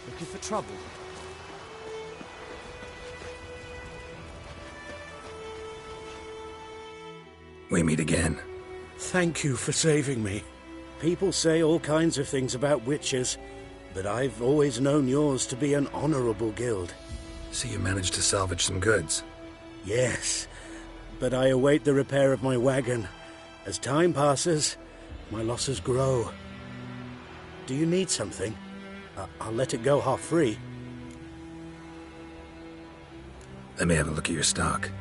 Looking for trouble? We meet again. Thank you for saving me. People say all kinds of things about witches, but I've always known yours to be an honorable guild. So you managed to salvage some goods? Yes, but I await the repair of my wagon. As time passes, my losses grow. Do you need something? I'll let it go half-free. Let me have a look at your stock.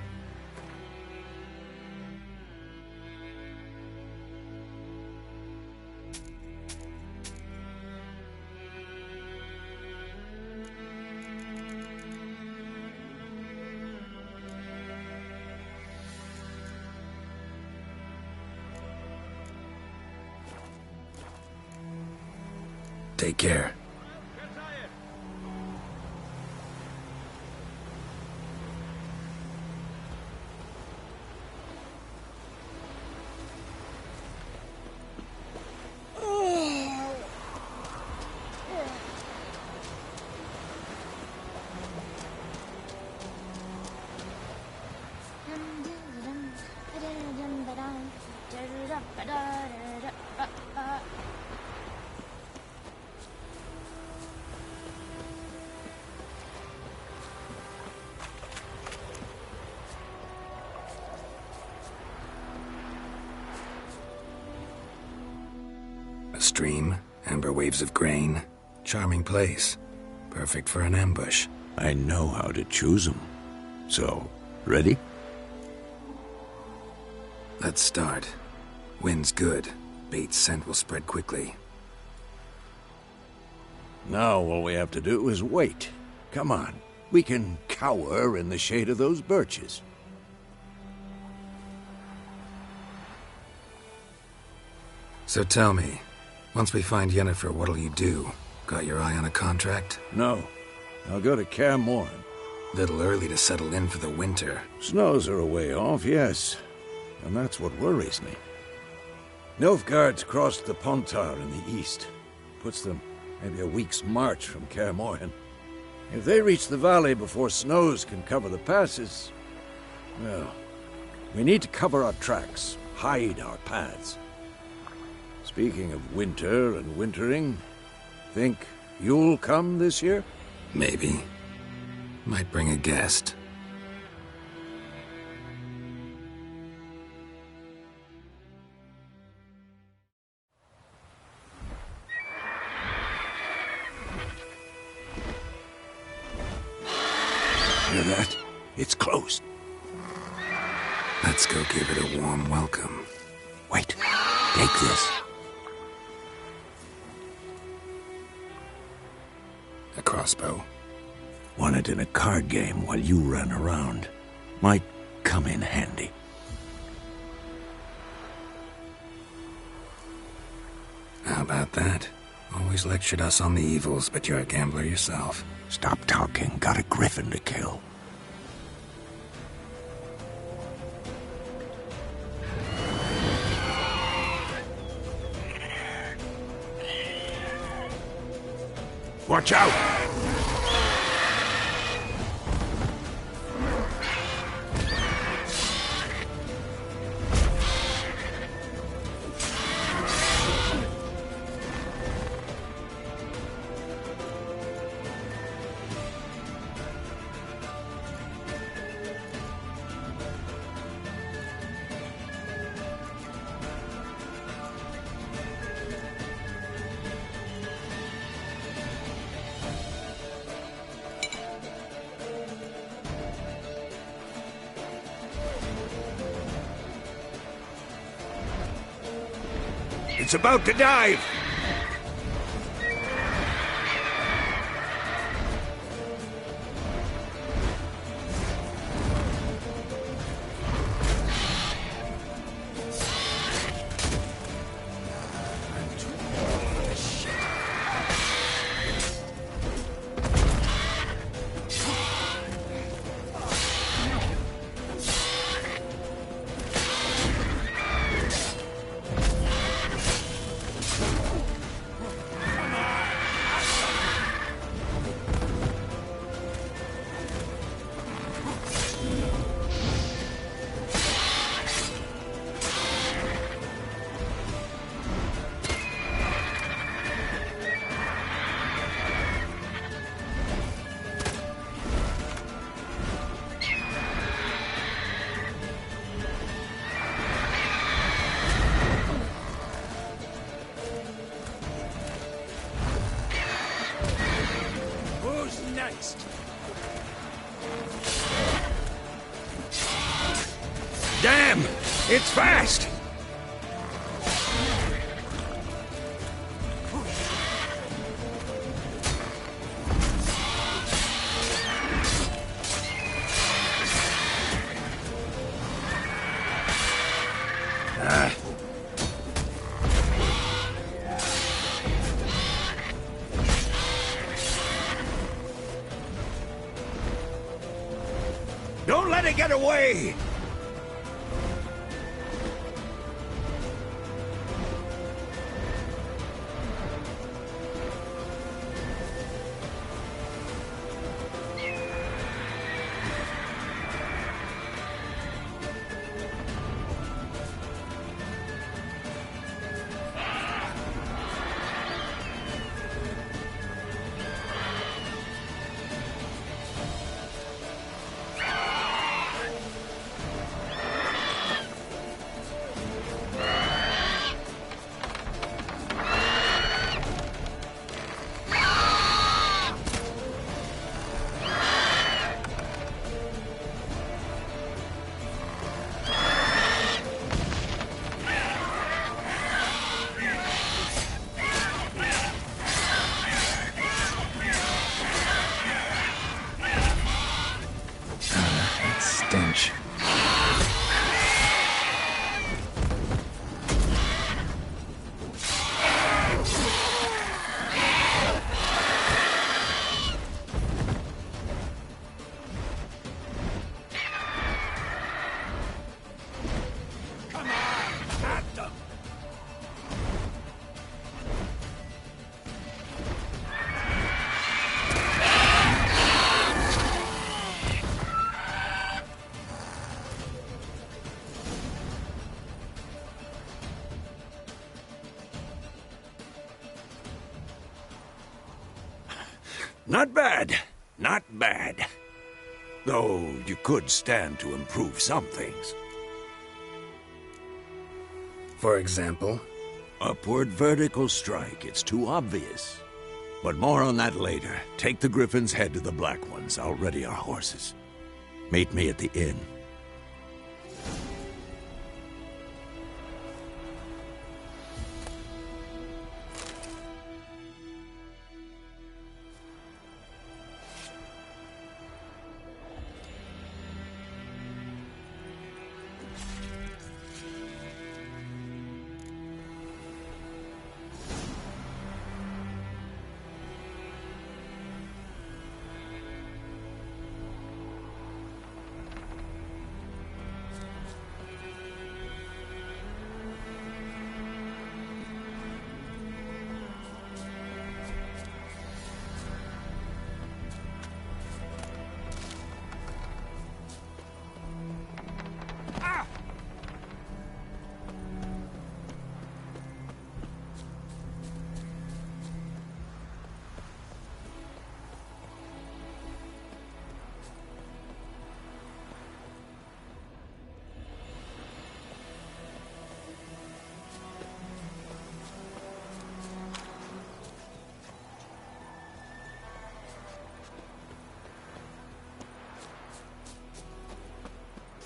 Take care. stream, amber waves of grain. Charming place. Perfect for an ambush. I know how to choose 'em. So, ready? Let's start. Wind's good. Bait's scent will spread quickly. Now all we have to do is wait. Come on. We can cower in the shade of those birches. So tell me, once we find Yennefer, what'll you do? Got your eye on a contract? No. I'll go to Kaer Morhen. Little early to settle in for the winter. Snows are a way off, yes. And that's what worries me. Nilfgaard's crossed the Pontar in the east. Puts them maybe a week's march from Kaer Morhen. If they reach the valley before snows can cover the passes, well, we need to cover our tracks, hide our paths. Speaking of winter and wintering, think you'll come this year? Maybe. Might bring a guest. Hear that? It's closed. Let's go give it a warm welcome. Wait. Take this. A crossbow. Won it in a card game while you ran around. Might come in handy. How about that? Always lectured us on the evils, but you're a gambler yourself. Stop talking. Got a griffin to kill. Watch out! It's about to dive! Damn! It's fast! Don't let it get away! Not bad. Not bad. Though you could stand to improve some things. For example? Upward vertical strike. It's too obvious. But more on that later. Take the Griffin's head to the Black Ones. I'll ready our horses. Meet me at the inn.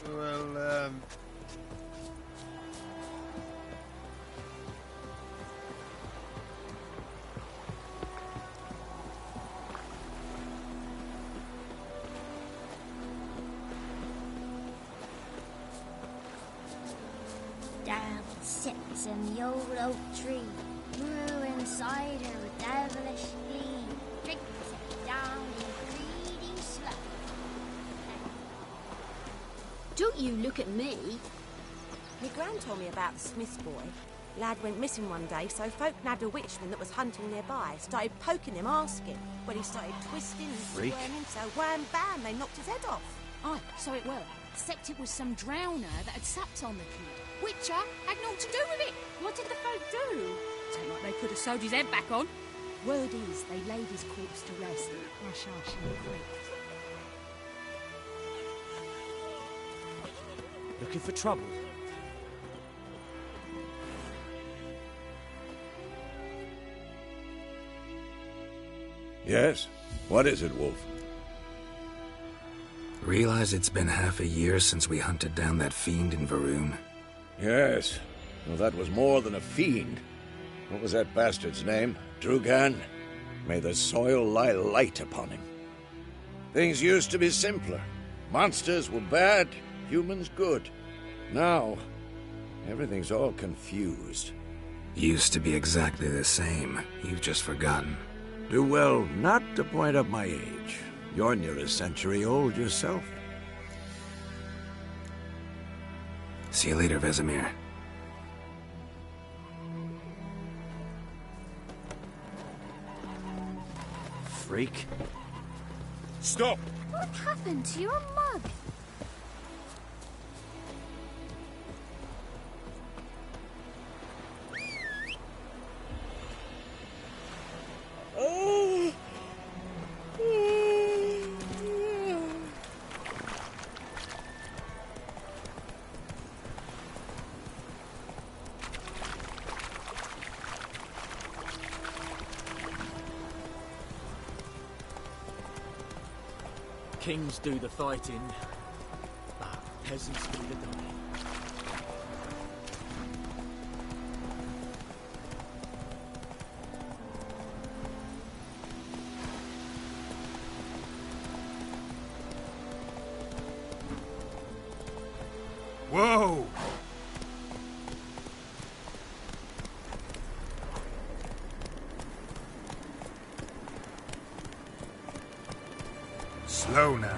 Well, Down sits in the old oak tree, brewing cider with devilish glee. Drinks it down in greedy sloth. Don't you look at me. My gran told me about the Smith's boy. Lad went missing one day, so folk nabbed a witchman that was hunting nearby. Started poking him, asking. When he started twisting and Freak. squirming, so wham bam, they knocked his head off. Aye, so it were. Except it was some drowner that had sapped on the kid. Witcher had naught to do with it. What did the folk do? Tain't like they could have sewed his head back on. Word is, they laid his corpse to rest. Hush, hush, in the creek. Looking for trouble? Yes? What is it, Wolf? Realize it's been half a year since we hunted down that fiend in Varun? Yes. Well, that was more than a fiend. What was that bastard's name? Drugan? May the soil lie light upon him. Things used to be simpler. Monsters were bad, humans good. Now, everything's all confused. Used to be exactly the same. You've just forgotten. Do well not to point up my age. You're near a century old yourself. See you later, Vesemir. Freak. Stop! What happened to your mug? Kings do the fighting, but peasants do the dying. Whoa! Slow now.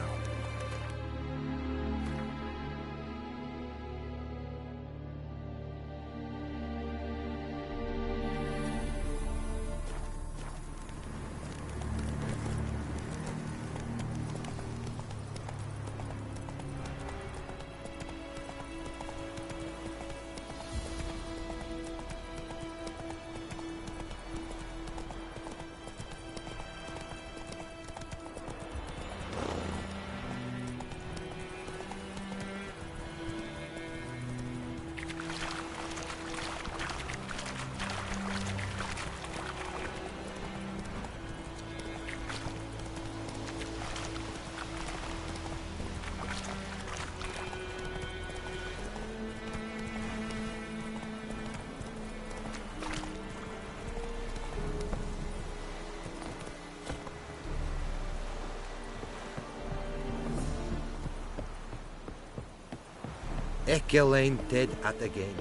Elaine dead at again.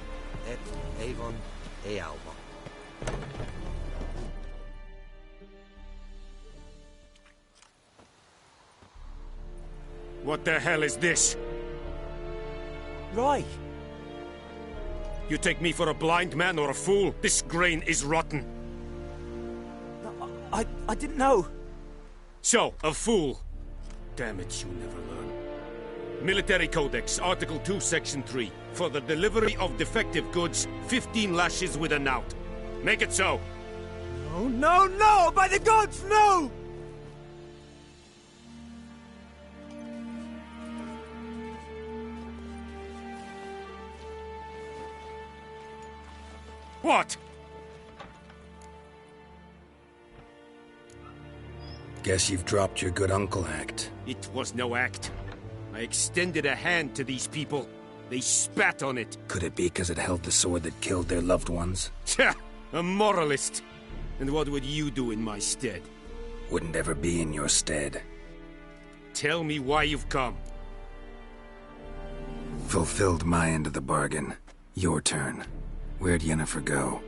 Et Avon e Alba. What the hell is this? Roy! You take me for a blind man or a fool? This grain is rotten. I didn't know. So, a fool. Damn it, you never learn. Military Codex, Article 2, Section 3. For the delivery of defective goods, 15 lashes with a knout. Make it so. No, no, no! By the gods, no! What? Guess you've dropped your good uncle act. It was no act. I extended a hand to these people. They spat on it. Could it be because it held the sword that killed their loved ones? Tja! A moralist! And what would you do in my stead? Wouldn't ever be in your stead. Tell me why you've come. Fulfilled my end of the bargain. Your turn. Where'd Yennefer go?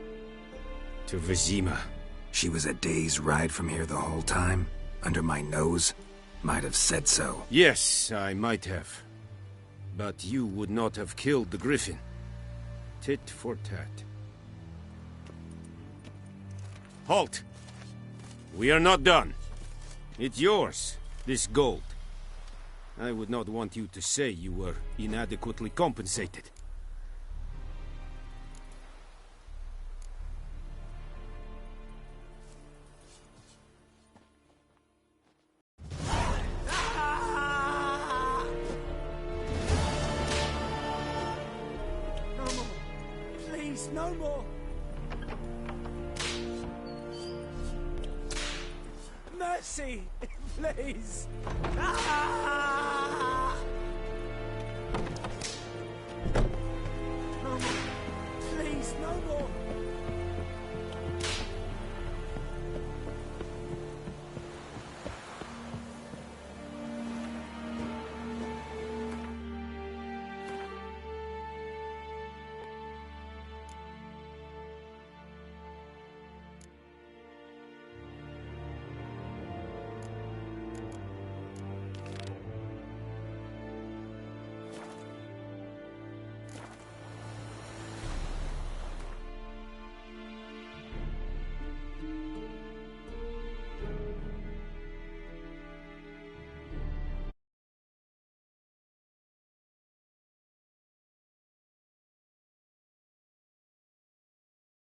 To Vizima. She was a day's ride from here the whole time? Under my nose? Might have said so. Yes, I might have. But you would not have killed the griffin. Tit for tat. Halt! We are not done. It's yours, this gold. I would not want you to say you were inadequately compensated. No more! Mercy! Please! Ah!